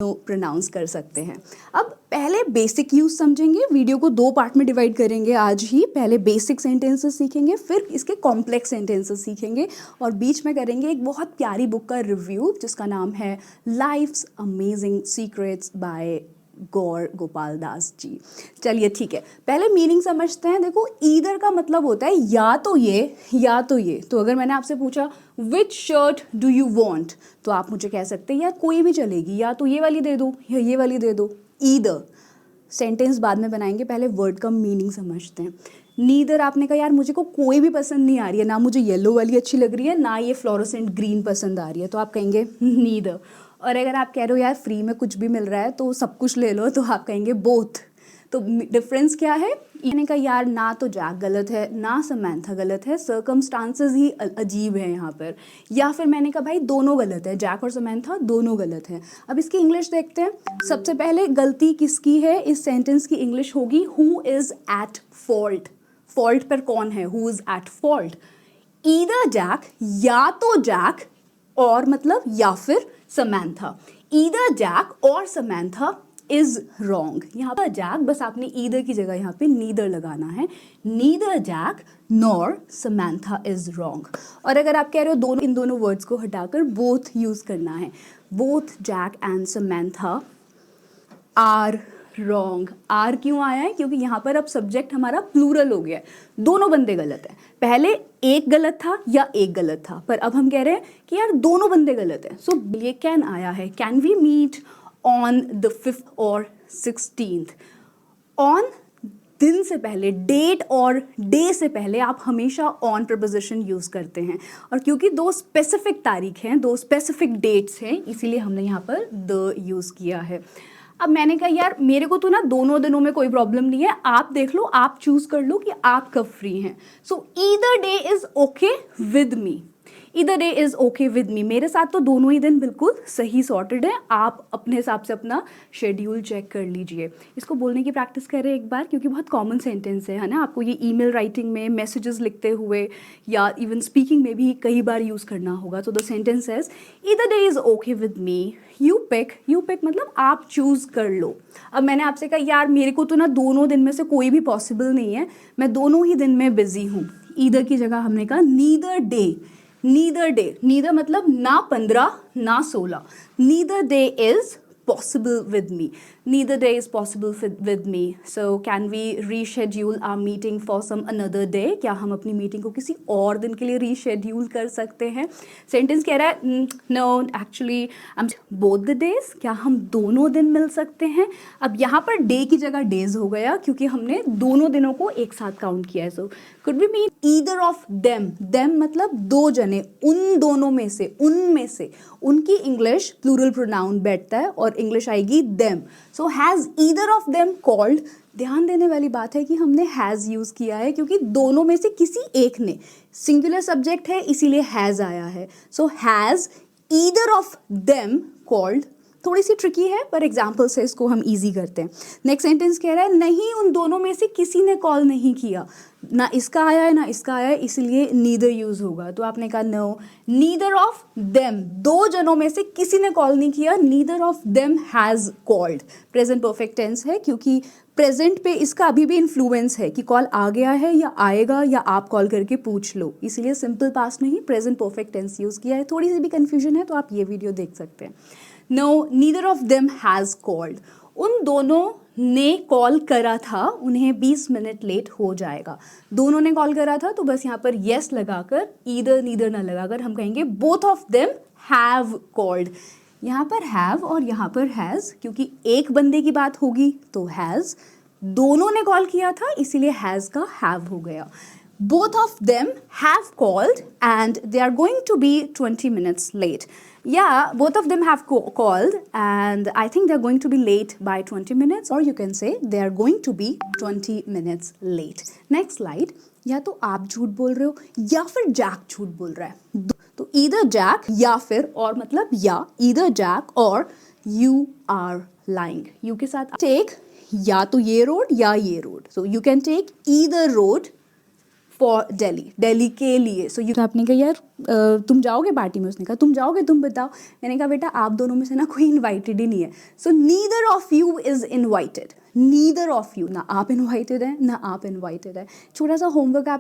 Pronounce कर सकते हैं। अब पहले बेसिक यूज समझेंगे, वीडियो को 2 पार्ट में डिवाइड करेंगे आज ही। पहले बेसिक सेंटेंसेस सीखेंगे, फिर इसके कॉम्प्लेक्स सेंटेंसेस सीखेंगे, और बीच में करेंगे एक बहुत प्यारी बुक का रिव्यू जिसका नाम है लाइफ्स अमेजिंग सीक्रेट्स बाय गौर गोपाल दास जी। चलिए ठीक है, पहले मीनिंग समझते हैं। देखो, ईदर का मतलब होता है या तो ये या तो ये। तो अगर मैंने आपसे पूछा विच शर्ट डू यू वॉन्ट, तो आप मुझे कह सकते हैं यार कोई भी चलेगी, या तो ये वाली दे दो या ये वाली दे दो। ईदर सेंटेंस बाद में बनाएंगे, पहले वर्ड का मीनिंग समझते हैं। नीदर, आपने कहा यार मुझे को कोई भी पसंद नहीं आ रही है, ना मुझे येलो वाली अच्छी लग रही है, ना ये फ्लोरोसेंट ग्रीन पसंद आ रही है, तो आप कहेंगे नीदर। और अगर आप कह रहे हो यार फ्री में कुछ भी मिल रहा है तो सब कुछ ले लो, तो आप कहेंगे बोथ। तो डिफरेंस क्या है? मैंने कहा यार ना तो जैक गलत है ना समैंथा गलत है, सर्कमस्टांसेस ही अजीब है यहाँ पर। या फिर मैंने कहा भाई दोनों गलत है, जैक और समैंथा दोनों गलत है। अब इसकी इंग्लिश देखते हैं। सबसे पहले गलती किसकी है? इस सेंटेंस की इंग्लिश होगी who is at fault. Fault पर कौन है? Who is at fault. Either Jack, या तो जैक और मतलब या फिर समैंथा। ईदर जैक और समैंथा इज रॉन्ग। यहाँ पर जैक, बस आपने ईदर की जगह यहाँ पे नीदर लगाना है। Neither Jack nor Samantha is wrong. और अगर आप कह रहे हो दोनों, इन दोनों वर्ड्स को हटाकर बोथ यूज करना है। Both Jack and Samantha are wrong. Are क्यों आया है? क्योंकि यहाँ पर अब सब्जेक्ट हमारा प्लूरल हो गया है, दोनों बंदे गलत हैं। पहले एक गलत था या एक गलत था, पर अब हम कह रहे हैं कि यार दोनों बंदे गलत हैं। सो ये कैन आया है, can we meet on the 5th और 16th। ऑन दिन से पहले, डेट और डे से पहले आप हमेशा ऑन प्रपोजिशन यूज करते हैं, और क्योंकि 2 स्पेसिफिक तारीख हैं, 2 स्पेसिफिक डेट्स हैं, इसीलिए हमने यहाँ पर द यूज किया है। अब मैंने कहा यार मेरे को तो ना दोनों दिनों में कोई प्रॉब्लम नहीं है, आप देख लो, आप चूज कर लो कि आप कब फ्री हैं। सो either day is okay with me. Either day is okay with मी, मेरे साथ तो दोनों ही दिन बिल्कुल सही सॉर्टेड है। आप अपने हिसाब से अपना शेड्यूल चेक कर लीजिए। इसको बोलने की प्रैक्टिस करें एक बार, क्योंकि बहुत कॉमन सेंटेंस है ना। आपको ये ईमेल राइटिंग में, मैसेजेस लिखते हुए या इवन स्पीकिंग में भी कई बार यूज करना होगा। तो the sentence is either day is okay with me, you pick. You pick मतलब आप चूज कर लो। अब मैंने आपसे कहा यार मेरे को तो ना दोनों दिन में से कोई भी पॉसिबल नहीं है, मैं दोनों ही दिन में बिजी हूँ। ईदर की जगह हमने कहा neither day. Neither day, neither मतलब ना 15 ना 16। Neither day is possible with me. Neither day is possible with me. So can we reschedule our meeting for some another day? क्या हम अपनी मीटिंग को किसी और दिन के लिए रीशेड्यूल कर सकते हैं? सेंटेंस कह रहा है no actually I'm both the days। क्या हम दोनों दिन मिल सकते हैं? अब यहाँ पर डे की जगह डेज हो गया, क्योंकि हमने दोनों दिनों को एक साथ काउंट किया है। सो could we meet either of them? them मतलब दो जने, उन दोनों में से, उनमें से। उनकी इंग्लिश प्लूरल प्रोनाउन बैठता है और इंग्लिश आएगी them। So has either of them called. ध्यान देने वाली बात है कि हमने हैज यूज किया है, क्योंकि दोनों में से किसी एक ने, सिंगुलर सब्जेक्ट है इसीलिए हैज आया है। So has either of them called. थोड़ी सी ट्रिकी है, पर एग्जाम्पल से इसको हम इजी करते हैं। नेक्स्ट सेंटेंस कह रहा है नहीं उन दोनों में से किसी ने कॉल नहीं किया। ना इसका आया है ना इसका आया है, इसलिए नीदर यूज होगा। तो आपने कहा नो, नीदर ऑफ देम, दो जनों में से किसी ने कॉल नहीं किया। Neither of them has called. Present perfect tense है, क्योंकि प्रेजेंट पे इसका अभी भी इन्फ्लुएंस है कि कॉल आ गया है या आएगा, या आप कॉल करके पूछ लो, इसीलिए सिंपल पास्ट नहीं प्रेजेंट परफेक्ट टेंस यूज किया है। थोड़ी सी भी कंफ्यूजन है तो आप ये वीडियो देख सकते हैं। No, neither of them has called. उन दोनों ने कॉल करा था, उन्हें 20 मिनट लेट हो जाएगा। दोनों ने कॉल करा था, तो बस यहाँ पर येस लगाकर, ईदर नीदर ना लगाकर हम कहेंगे both of them have called. यहाँ पर हैव और यहाँ पर हैज़, क्योंकि एक बंदे की बात होगी तो हैज़, दोनों ने कॉल किया था इसीलिए हैज़ का हैव हो गया। Both of them have called and they are going to be 20 minutes late. Yeah, both of them have called and I think they are going to be late by 20 minutes, or you can say they are going to be 20 minutes late. Next slide. या तो आप झूठ बोल रहे हो या फिर Jack झूठ बोल रहा है। तो either जैक या फिर, और मतलब या, either जैक और you are lying. You के साथ take या तो ये रोड या ये road. So you can take either road for Delhi, Delhi के लिए। सो यू आपने कहा यार तुम जाओगे पार्टी में, उसने कहा तुम जाओगे, तुम बताओ। मैंने कहा बेटा आप दोनों में से ना कोई इन्वाइटेड ही नहीं है। So neither of you is invited, neither of you, ना आप इन्वाइटेड है ना आप इन्वाइटेड है। छोटा सा होमवर्क आप